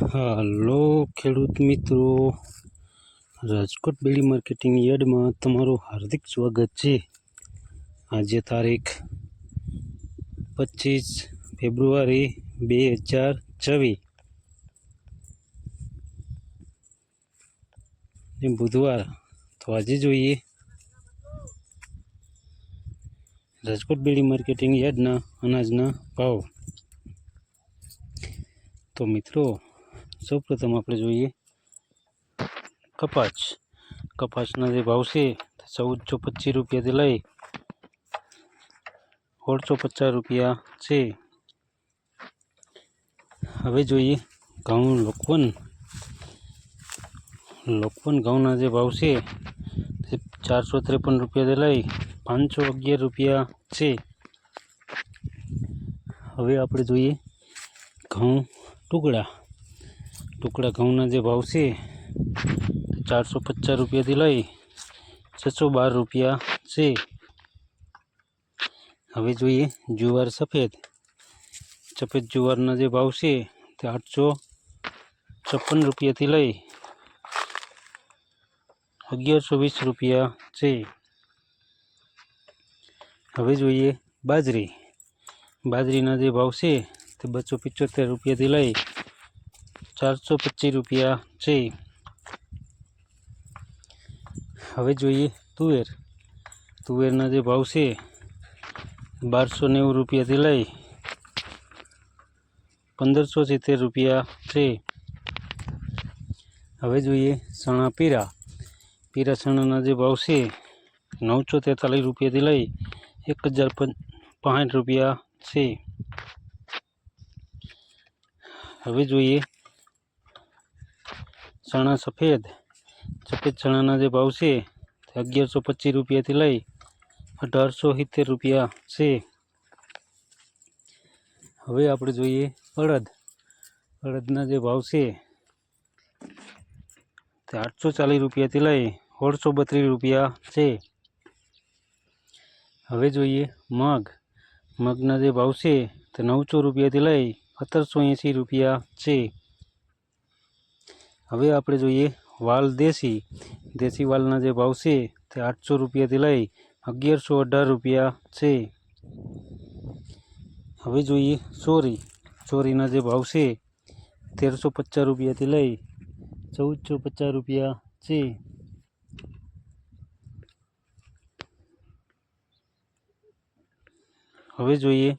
હાલો ખેડૂત મિત્રો, રાજકોટ બેડી માર્કેટિંગ યાર્ડમાં તમારું હાર્દિક સ્વાગત છે। આજે તારીખ 25 ફેબ્રુઆરી 2024 બુધવાર। તો આજે જોઈએ રાજકોટ બેડી માર્કેટિંગ યાર્ડના અનાજના ભાવ। તો મિત્રો, સૌપ્રથમ આપણે જોઈએ કપાસના જે ભાવ છે 1425 રૂપિયાથી લઈ 1650 રૂપિયા છે। હવે જોઈએ ઘઉં લોકવન ઘઉંના જે ભાવ છે તે 453 રૂપિયાથી લઈ 511 રૂપિયા છે। હવે આપણે જોઈએ ઘઉં ટુકડા ઘઉંના જે ભાવ છે 450 રૂપિયાથી લઈ 612 રૂપિયા છે। હવે જોઈએ જુવાર સફેદ જુવારના જે ભાવ છે તે 856 રૂપિયાથી લઈ 1120 રૂપિયા છે। હવે જોઈએ બાજરીના જે ભાવ છે તે 275 રૂપિયાથી લઈ 425 રૂપિયા છે। હવે જોઈએ તુવેરના જે ભાવ છે 1290 રૂપિયાથી લઈ 1570 રૂપિયા છે। હવે જોઈએ ચણા પીળા ચણાના જે ભાવ છે 943 રૂપિયાથી લઈ 1065 રૂપિયા છે। હવે જોઈએ ચણા સફેદ ચણાના જે ભાવ છે તે 1125 રૂપિયાથી લઈ 1870 રૂપિયા છે। હવે આપણે જોઈએ અડદના જે ભાવ છે તે 840 રૂપિયાથી લઈ 1632 રૂપિયા છે। હવે જોઈએ મગના જે ભાવ છે તે 900 રૂપિયાથી લઈ 1780 રૂપિયા છે। હવે આપણે જોઈએ વાલ દેશી વાલના જે ભાવ છે તે 800 રૂપિયાથી લઈ 1118 રૂપિયા છે। હવે જોઈએ ચોરીના જે ભાવ છે 1350 રૂપિયાથી લઈ 1450 રૂપિયા છે। હવે જોઈએ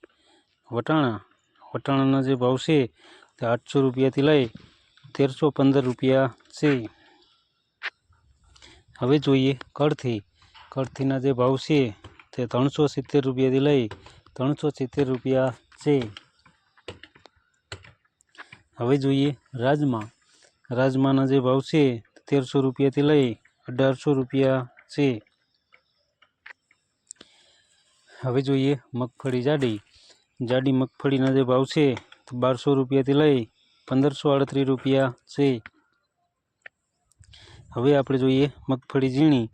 વટાણાના જે ભાવ છે તે 800 રૂપિયાથી લઈ 1315 રૂપિયા છે। હવે જોઈએ કળથીના જે ભાવ છે તે 370 રૂપિયાથી લઈ 370 રૂપિયા છે। હવે જોઈએ રાજમાના જે ભાવ છે 1300 રૂપિયાથી લઈ 1800 રૂપિયા છે। હવે જોઈએ મગફળી જાડી મગફળીના જે ભાવ છે 1200 રૂપિયાથી લઈ 1538 રૂપિયા છે। હવે આપણે જોઈએ મગફળી ઝીણી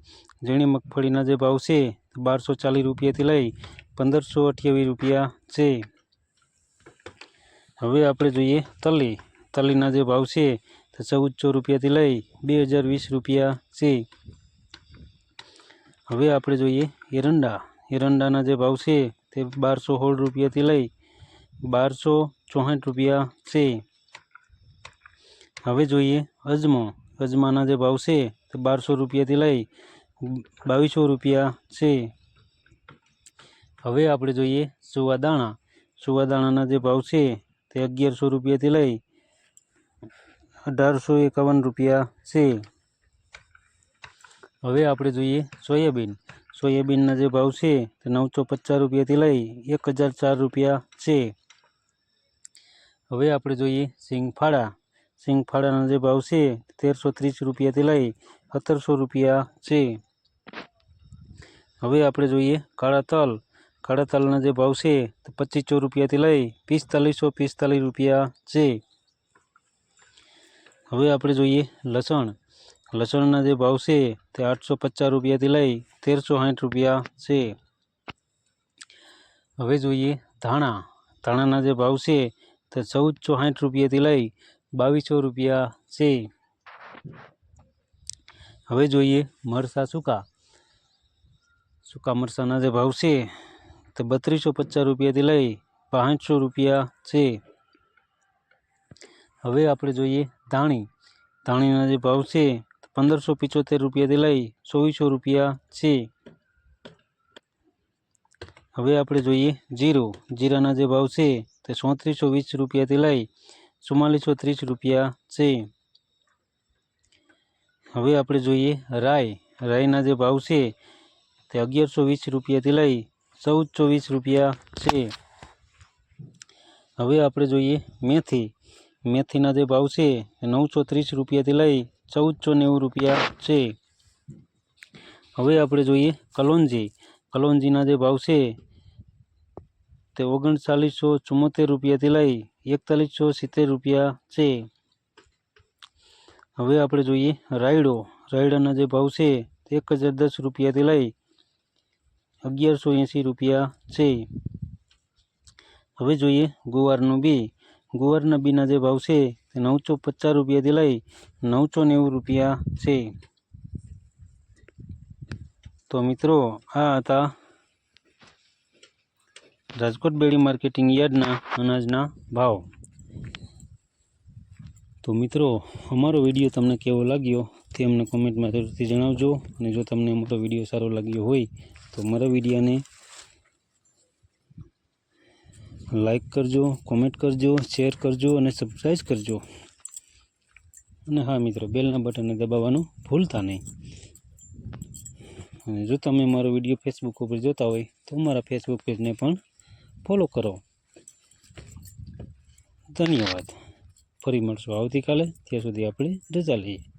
મગફળીના જે ભાવ છે 1240 રૂપિયાથી લઈ 1528 રૂપિયા છે। હવે આપણે જોઈએ તલીના જે ભાવ છે તે 1400 રૂપિયાથી લઈ 2020 રૂપિયા છે। હવે આપણે જોઈએ એરંડાના જે ભાવ છે તે 1216 રૂપિયાથી લઈ 1264 રૂપિયા છે। હવે જોઈએ અજમાના જે ભાવ છે તે 1200 રૂપિયાથી લઈ 2200 રૂપિયા છે। હવે આપણે જોઈએ સુવાદાણાના જે ભાવ છે તે 1100 રૂપિયાથી લઈ 1851 રૂપિયા છે। હવે આપણે જોઈએ સોયાબીનના જે ભાવ છે તે 950 રૂપિયાથી લઈ 1004 રૂપિયા છે। હવે આપણે જોઈએ સિંગફાળાના જે ભાવ છે 1330 રૂપિયાથી લઈ 1700 રૂપિયા છે। હવે આપણે જોઈએ કાળા તલના જે ભાવ છે તે 2500 રૂપિયાથી લઈ 4545 રૂપિયા છે। હવે આપણે જોઈએ લસણના જે ભાવ છે તે 850 રૂપિયાથી લઈ 1360 રૂપિયા છે। હવે જોઈએ ધાણાના જે ભાવ છે તે 1460 રૂપિયાથી લઈ 2200 રૂપિયા છે। હવે જોઈએ મરચાં સૂકા મરચાંના જે ભાવ છે તે 3250 રૂપિયાથી લઈ 6500 રૂપિયા છે। હવે આપણે જોઈએ ધાણીના જે ભાવ છે 1575 રૂપિયાથી લઈ 2400 રૂપિયા છે। હવે આપણે જોઈએ જીરાના જે ભાવ છે તે 3420 રૂપિયાથી લઈ 4430 રૂપિયા છે। હવે આપણે જોઈએ રાઈના જે ભાવ છે તે 1120 રૂપિયાથી લઈ 1420 રૂપિયા છે। હવે આપણે જોઈએ મેથીના જે ભાવ છે એ 930 રૂપિયાથી લઈ 1490 રૂપિયા છે। હવે આપણે જોઈએ કલોંજીના જે ભાવ છે તે 3974 રૂપિયાથી લઈ 4170 રૂપિયા છે। હવે આપણે જોઈએ રાયડાના જે ભાવ છે તે 1010 રૂપિયાથી લઈ 1180 રૂપિયા છે। હવે જોઈએ ગુવારના બીના જે ભાવ છે તે 950 રૂપિયાથી લઈ 990 રૂપિયા છે। તો મિત્રો આ હતા રાજકોટ બેડી માર્કેટિંગ યાર્ડના અનાજના ભાવ। તો મિત્રો અમારો વિડીયો તમને કેવો લાગ્યો તે અમને કોમેન્ટમાં જરૂરથી જણાવજો, અને જો તમને અમારો વિડીયો સારો લાગ્યો હોય તો અમારા વિડીયોને લાઈક કરજો, કોમેન્ટ કરજો, શેર કરજો અને સબસ્ક્રાઈબ કરજો। અને હા મિત્રો, બેલના બટનને દબાવવાનું ભૂલતા નહીં। અને જો તમે મારો વિડીયો ફેસબુક ઉપર જોતા હોય તો મારા ફેસબુક પેજને પણ ફોલો કરો। ધન્યવાદ। ફરી મળશું આવતીકાલે, ત્યાં સુધી આપણે રજા લઈએ।